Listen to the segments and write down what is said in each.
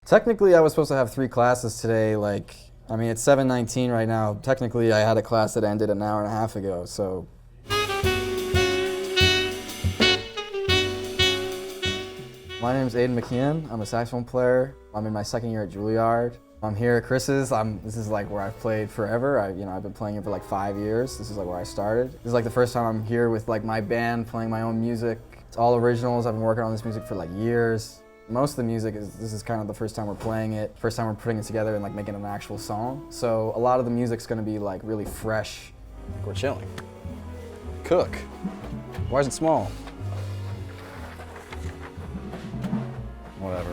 Technically, I was supposed to have 3 classes today. It's 7:19 right now. Technically, I had a class that ended an hour and a half ago, so. My name is Aidan McKeon. I'm a saxophone player. I'm in my 2nd year at Juilliard. I'm here at Chris's. This is like where I've played forever. I've been playing it for like 5 years. This is like where I started. This is like the first time I'm here with like my band playing my own music. It's all originals. I've been working on this music for like years. Most of the music this is kind of the first time we're playing it, first time we're putting it together and like making an actual song. So a lot of the music's gonna be like really fresh. We're chilling. Cook. Why is it small? Whatever.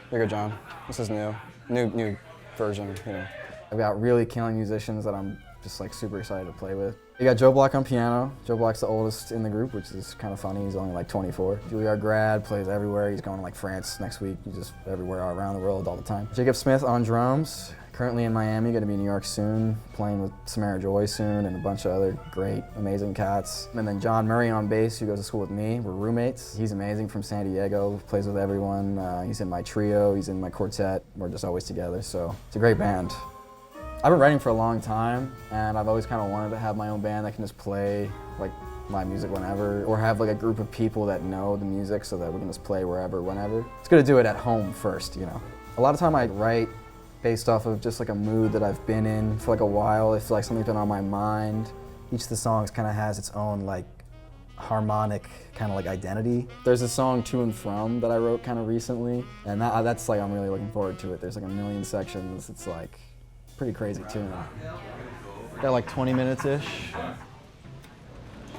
Here you go, John. This is new. New version, you know. I've got really killing musicians that I'm just like super excited to play with. You got Joe Block on piano. Joe Block's the oldest in the group, which is kind of funny. He's only like 24. Juilliard grad, plays everywhere. He's going to like France next week. He's just everywhere around the world all the time. Jacob Smith on drums. Currently in Miami, gonna be in New York soon, playing with Samara Joy soon and a bunch of other great, amazing cats. And then John Murray on bass, who goes to school with me. We're roommates. He's amazing, from San Diego, plays with everyone. He's in my trio, he's in my quartet. We're just always together, so it's a great band. I've been writing for a long time, and I've always kind of wanted to have my own band that can just play like my music whenever, or have like a group of people that know the music so that we can just play wherever, whenever. It's good to do it at home first, you know. A lot of time I write based off of just like a mood that I've been in for like a while. If like something's been on my mind. Each of the songs kind of has its own like harmonic kind of like identity. There's a song To and From that I wrote kind of recently, and that's like, I'm really looking forward to it. There's like a million sections. It's like pretty crazy tune. Got like 20 minutes-ish.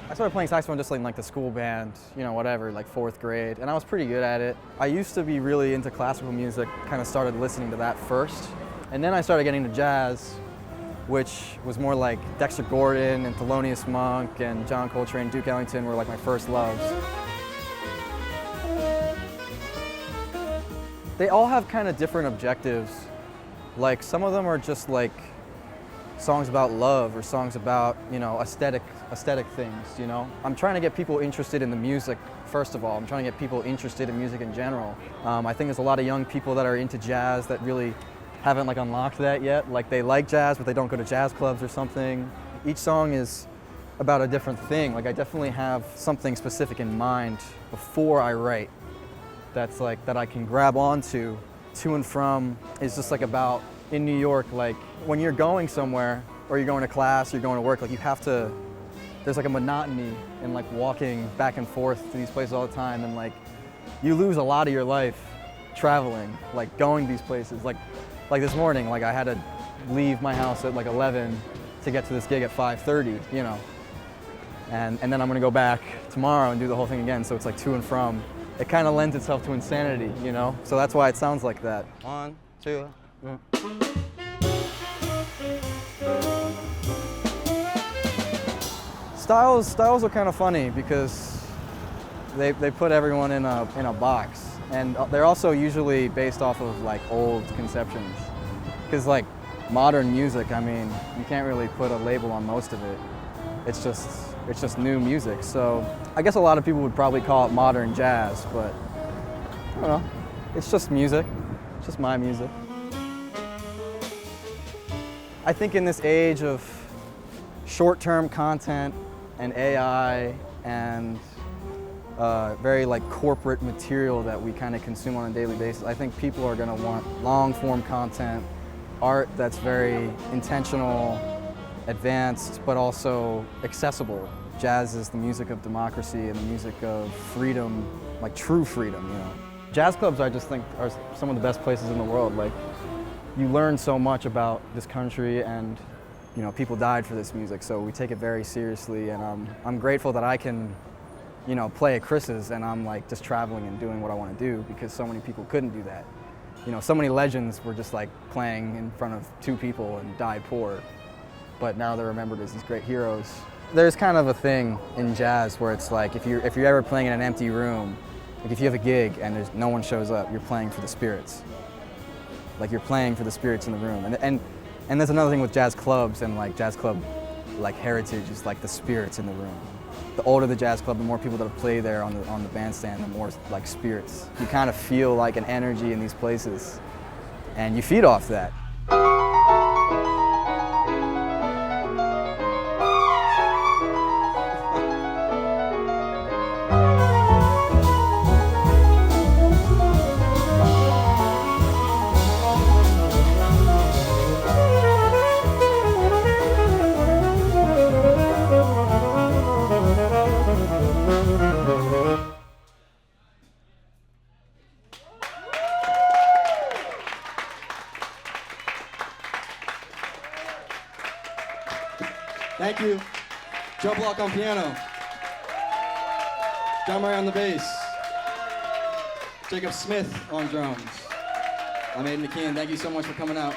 I started playing saxophone just like the school band, you know, whatever, like 4th grade, and I was pretty good at it. I used to be really into classical music, kind of started listening to that first, and then I started getting into jazz, which was more like Dexter Gordon and Thelonious Monk and John Coltrane, Duke Ellington were like my first loves. They all have kind of different objectives. Like some of them are just like songs about love or songs about, you know, aesthetic things, you know. I'm trying to get people interested in the music, first of all. I'm trying to get people interested in music in general. I think there's a lot of young people that are into jazz that really haven't like unlocked that yet. Like they like jazz, but they don't go to jazz clubs or something. Each song is about a different thing. Like I definitely have something specific in mind before I write that's like, that I can grab onto. To and From is just like about, in New York, like when you're going somewhere or you're going to class, you're going to work, like you have to, there's like a monotony in like walking back and forth to these places all the time, and like you lose a lot of your life traveling, like going to these places. Like this morning, like I had to leave my house at like 11 to get to this gig at 5:30, you know. And then I'm gonna go back tomorrow and do the whole thing again, so it's like to and from. It kind of lends itself to insanity, you know? So that's why it sounds like that. 1, 2, Styles are kind of funny because they put everyone in a box, and they're also usually based off of like old conceptions. Because like modern music, I mean, you can't really put a label on most of it. It's just new music. So I guess a lot of people would probably call it modern jazz, but I don't know. It's just music. It's just my music. I think in this age of short-term content and AI and very like corporate material that we kind of consume on a daily basis, I think people are going to want long-form content, art that's very intentional, advanced, but also accessible. Jazz is the music of democracy and the music of freedom, like true freedom, you know. Jazz clubs, I just think, are some of the best places in the world. Like, you learn so much about this country, and you know, people died for this music, so we take it very seriously, and I'm grateful that I can, you know, play at Chris's and I'm like just traveling and doing what I want to do, because so many people couldn't do that. You know, so many legends were just like playing in front of 2 people and died poor, but now they're remembered as these great heroes. There's kind of a thing in jazz where it's like, if you're ever playing in an empty room, like if you have a gig and no one shows up, you're playing for the spirits. Like you're playing for the spirits in the room. And there's another thing with jazz clubs and like jazz club like heritage is like the spirits in the room. The older the jazz club, the more people that play there on the bandstand, the more like spirits. You kind of feel like an energy in these places, and you feed off that. Thank you. Joe Block on piano. Adam Reim on the bass. Jacob Smith on drums. I'm Aidan McKeon. Thank you so much for coming out.